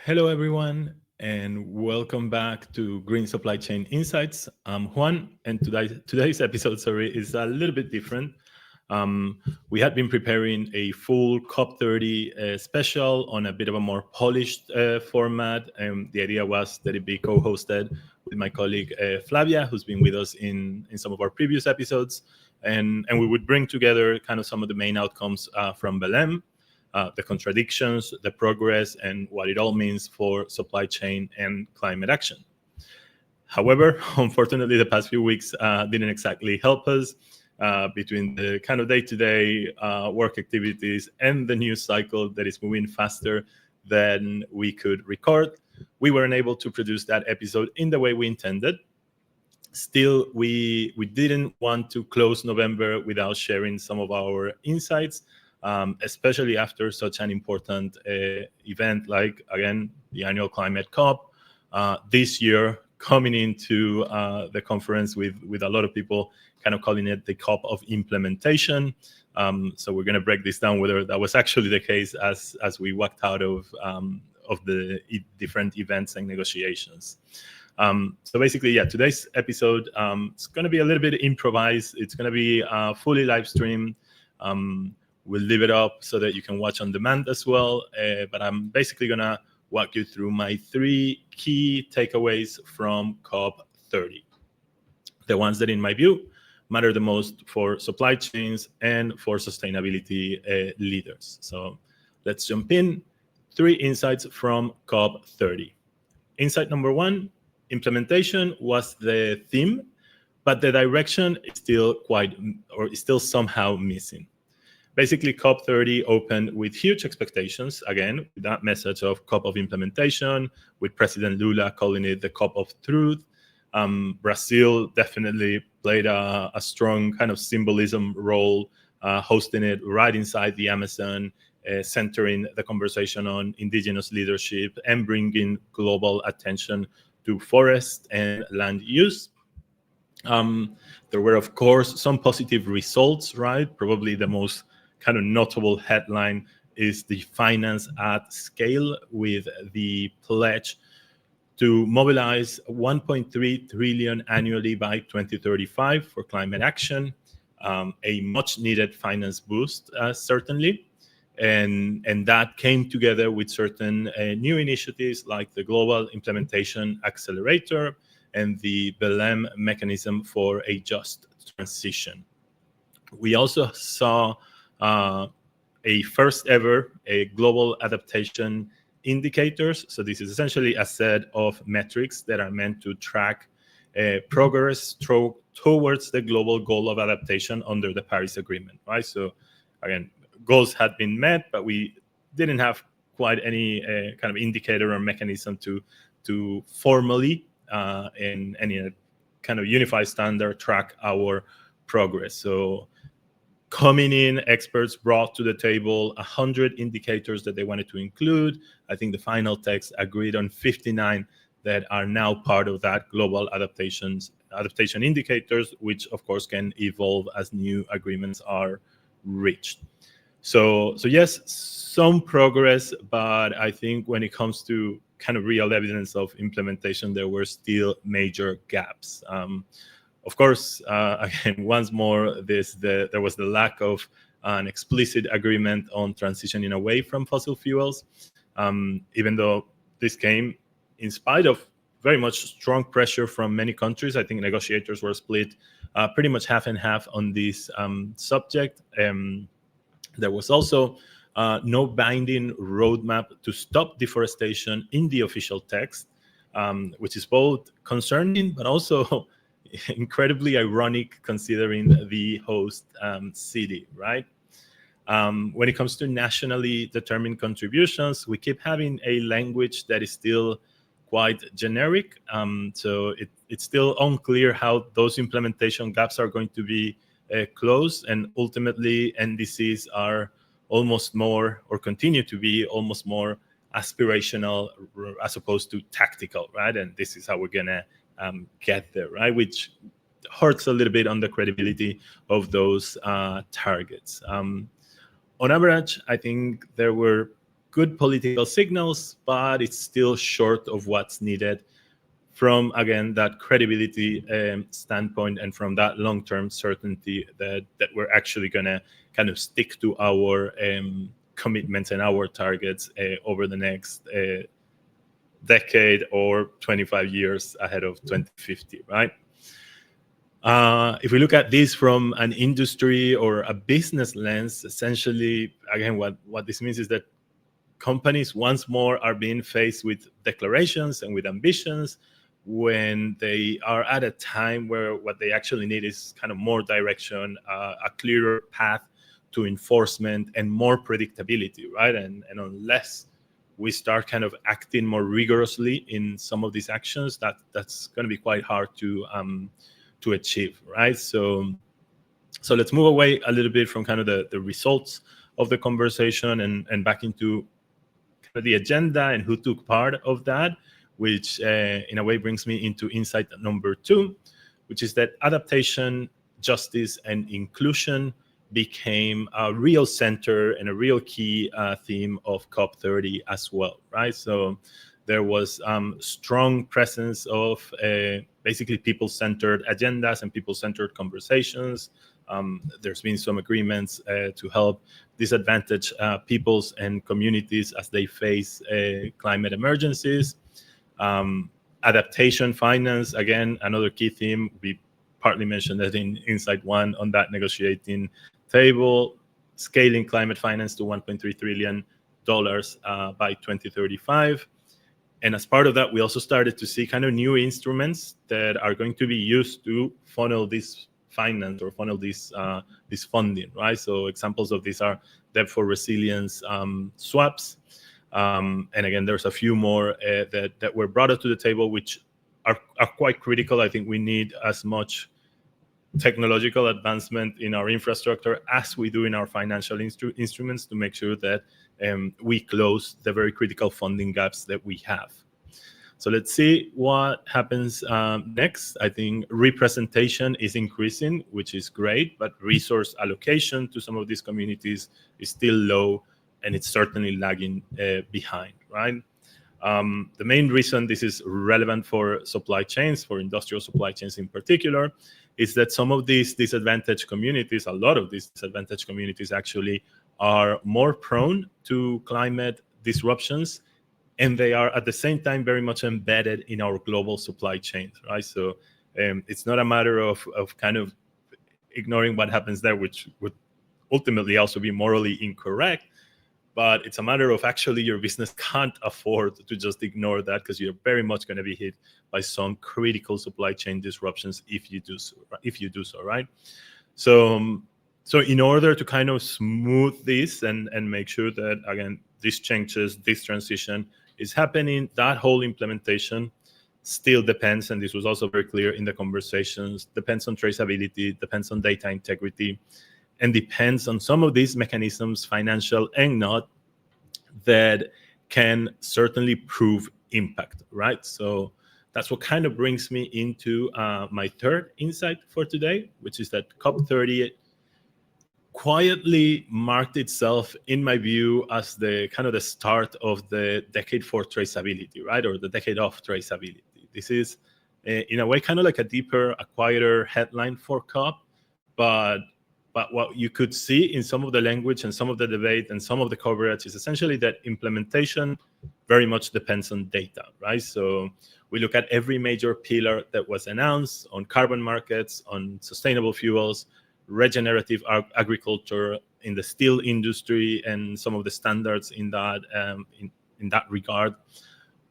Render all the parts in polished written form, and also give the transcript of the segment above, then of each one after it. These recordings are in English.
Hello, everyone, and welcome back to Green Supply Chain Insights. I'm Juan, and today's episode, is a little bit different. Um, we had been preparing a full COP30 special on a bit of a more polished format, and the idea was that it be co-hosted with my colleague Flavia, who's been with us in some of our previous episodes, and we would bring together kind of some of the main outcomes from Belém, the contradictions, the progress, and what it all means for supply chain and climate action. However, unfortunately, the past few weeks didn't exactly help us between the kind of day-to-day work activities and the news cycle that is moving faster than we could record. We weren't able to produce that episode in the way we intended. Still, we didn't want to close November without sharing some of our insights, especially after such an important event like, again, the annual climate COP. This year, coming into the conference with a lot of people kind of calling it the COP of implementation. So we're going to break this down, whether that was actually the case as we walked out of the different events and negotiations. So basically, yeah, today's episode is going to be a little bit improvised. It's going to be fully live streamed. We'll leave it up so that you can watch on demand as well. But I'm basically going to walk you through my 3 key takeaways from COP30. The ones that, in my view, matter the most for supply chains and for sustainability leaders. So let's jump in. 3 insights from COP30. Insight number 1, implementation was the theme, but the direction is still somehow missing. Basically, COP30 opened with huge expectations, again, with that message of COP of implementation, with President Lula calling it the COP of truth. Brazil definitely played a strong kind of symbolism role, hosting it right inside the Amazon, centering the conversation on indigenous leadership and bringing global attention to forest and land use. There were, of course, some positive results, right? Probably the most kind of notable headline is the finance at scale, with the pledge to mobilize 1.3 trillion annually by 2035 for climate action, a much needed finance boost, certainly. And that came together with certain new initiatives like the Global Implementation Accelerator and the Belém mechanism for a just transition. We also saw a first ever global adaptation indicators. So this is essentially a set of metrics that are meant to track progress towards the global goal of adaptation under the Paris Agreement, right? So again, goals had been met, but we didn't have quite any kind of indicator or mechanism to formally in any kind of unified standard track our progress. So coming in, experts brought to the table 100 indicators that they wanted to include. I think the final text agreed on 59 that are now part of that global adaptation indicators, which of course can evolve as new agreements are reached. So yes, some progress, but I think when it comes to kind of real evidence of implementation, there were still major gaps. Of course, again, once more, there was the lack of an explicit agreement on transitioning away from fossil fuels, even though this came in spite of very much strong pressure from many countries. I think negotiators were split pretty much half and half on this subject. There was also no binding roadmap to stop deforestation in the official text, which is both concerning but also incredibly ironic considering the host city, right? When it comes to nationally determined contributions, we keep having a language that is still quite generic. So it's still unclear how those implementation gaps are going to be closed, and ultimately NDCs are almost more, or continue to be almost more aspirational as opposed to tactical, right? And this is how we're gonna get there, right? Which hurts a little bit on the credibility of those targets. On average, I think there were good political signals, but it's still short of what's needed from, again, that credibility standpoint, and from that long-term certainty that we're actually going to kind of stick to our commitments and our targets over the next decade or 25 years ahead of 2050, right? If we look at this from an industry or a business lens, essentially, again, what this means is that companies once more are being faced with declarations and with ambitions when they are at a time where what they actually need is kind of more direction, a clearer path to enforcement, and more predictability, right? And unless we start kind of acting more rigorously in some of these actions, that's going to be quite hard to achieve, right? So let's move away a little bit from kind of the results of the conversation and back into kind of the agenda and who took part of that, which in a way brings me into insight number 2, which is that adaptation, justice, and inclusion became a real center and a real key theme of COP30 as well, right? So there was strong presence of basically people-centered agendas and people-centered conversations. There's been some agreements to help disadvantaged peoples and communities as they face climate emergencies. Adaptation finance, again, another key theme. We partly mentioned that in Insight 1 on that negotiating table, scaling climate finance to $1.3 trillion by 2035. And as part of that, we also started to see kind of new instruments that are going to be used to funnel this finance or funnel this funding, right? So examples of these are debt for resilience swaps. And again, there's a few more that were brought up to the table, which are quite critical. I think we need as much technological advancement in our infrastructure as we do in our financial instruments to make sure that we close the very critical funding gaps that we have. So let's see what happens next. I think representation is increasing, which is great, but resource allocation to some of these communities is still low, and it's certainly lagging behind, right? The main reason this is relevant for supply chains, for industrial supply chains in particular, is that some of these disadvantaged communities, a lot of these disadvantaged communities actually are more prone to climate disruptions, and they are at the same time very much embedded in our global supply chains, right? So it's not a matter of kind of ignoring what happens there, which would ultimately also be morally incorrect, but it's a matter of actually your business can't afford to just ignore that, because you're very much going to be hit by some critical supply chain disruptions if you do so, right? So in order to kind of smooth this and make sure that, again, these changes, this transition is happening, that whole implementation still depends, and this was also very clear in the conversations, depends on traceability, depends on data integrity, and depends on some of these mechanisms, financial and not, that can certainly prove impact, right? So that's what kind of brings me into my third insight for today, which is that COP30 quietly marked itself, in my view, as the kind of the start of the decade for traceability, right? Or the decade of traceability. This is, in a way, kind of like a deeper, a quieter headline for COP, but what you could see in some of the language and some of the debate and some of the coverage is essentially that implementation very much depends on data, right? So we look at every major pillar that was announced on carbon markets, on sustainable fuels, regenerative agriculture, in the steel industry, and some of the standards in that in that regard.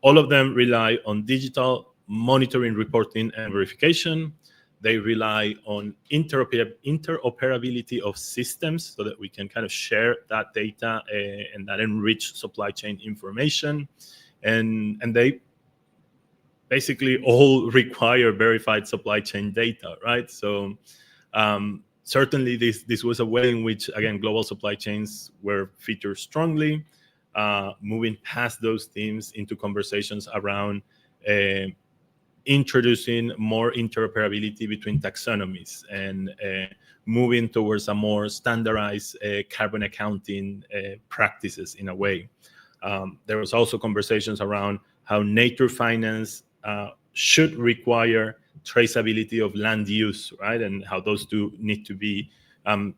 All of them rely on digital monitoring, reporting, and verification. They rely on interoperability of systems so that we can kind of share that data and that enrich supply chain information. And they basically all require verified supply chain data, right? So certainly this was a way in which, again, global supply chains were featured strongly, moving past those themes into conversations around introducing more interoperability between taxonomies and moving towards a more standardized carbon accounting practices in a way. There was also conversations around how nature finance should require traceability of land use, right? And how those two need to be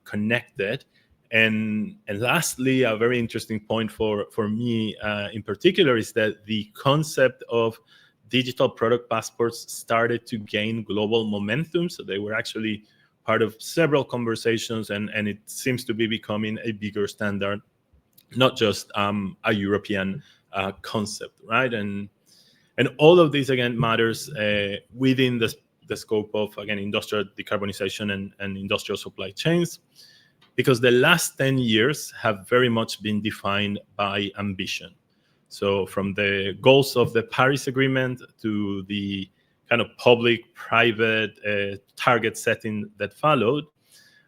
connected. And lastly, a very interesting point for me in particular is that the concept of digital product passports started to gain global momentum. So they were actually part of several conversations, and it seems to be becoming a bigger standard, not just a European concept, right? And all of this, again, matters within the scope of, again, industrial decarbonization and industrial supply chains, because the last 10 years have very much been defined by ambition. So from the goals of the Paris Agreement to the kind of public-private target setting that followed,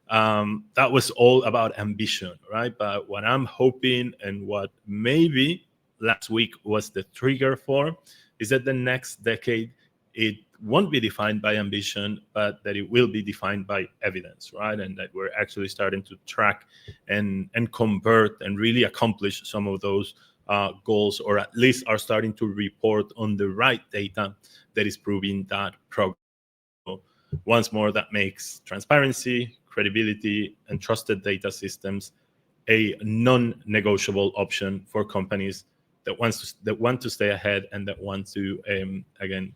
that was all about ambition, right? But what I'm hoping, and what maybe last week was the trigger for, is that the next decade, it won't be defined by ambition, but that it will be defined by evidence, right? And that we're actually starting to track and convert and really accomplish some of those goals, or at least are starting to report on the right data that is proving that progress. So once more, that makes transparency, credibility, and trusted data systems a non-negotiable option for companies that want to stay ahead and that want to, again,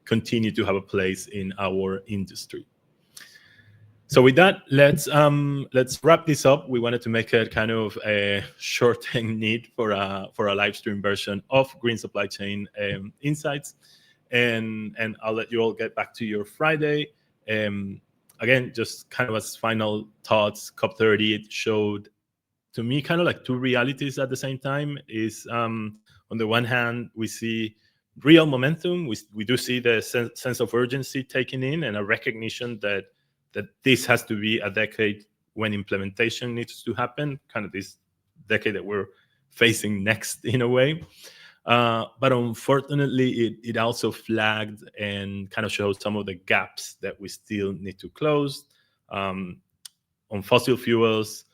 continue to have a place in our industry. So with that, let's wrap this up. We wanted to make it kind of a short and neat for a live stream version of Green Supply Chain Insights, and I'll let you all get back to your Friday. Again, just kind of as final thoughts, COP30, it showed to me kind of like two realities at the same time. Is on the one hand, we see real momentum. We do see the sense of urgency taking in, and a recognition that this has to be a decade when implementation needs to happen, kind of this decade that we're facing next in a way. But unfortunately, it also flagged and kind of showed some of the gaps that we still need to close. On fossil fuels,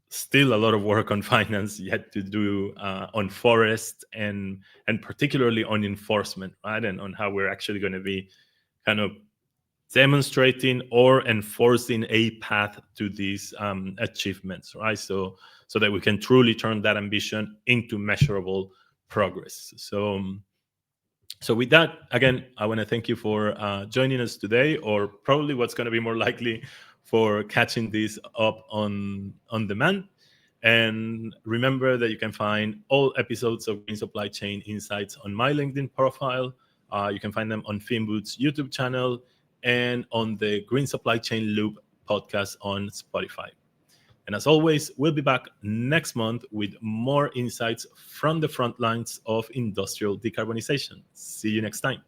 still a lot of work on finance yet to do, on forest, and particularly on enforcement, right? And on how we're actually going to be kind of demonstrating or enforcing a path to these achievements, right? So that we can truly turn that ambition into measurable progress. So with that, again, I want to thank you for joining us today, or probably what's going to be more likely, for catching this up on demand. And remember that you can find all episodes of Green Supply Chain Insights on my LinkedIn profile. You can find them on Finboot's YouTube channel, and on the Green Supply Chain Loop podcast on Spotify. And as always, we'll be back next month with more insights from the front lines of industrial decarbonization. See you next time.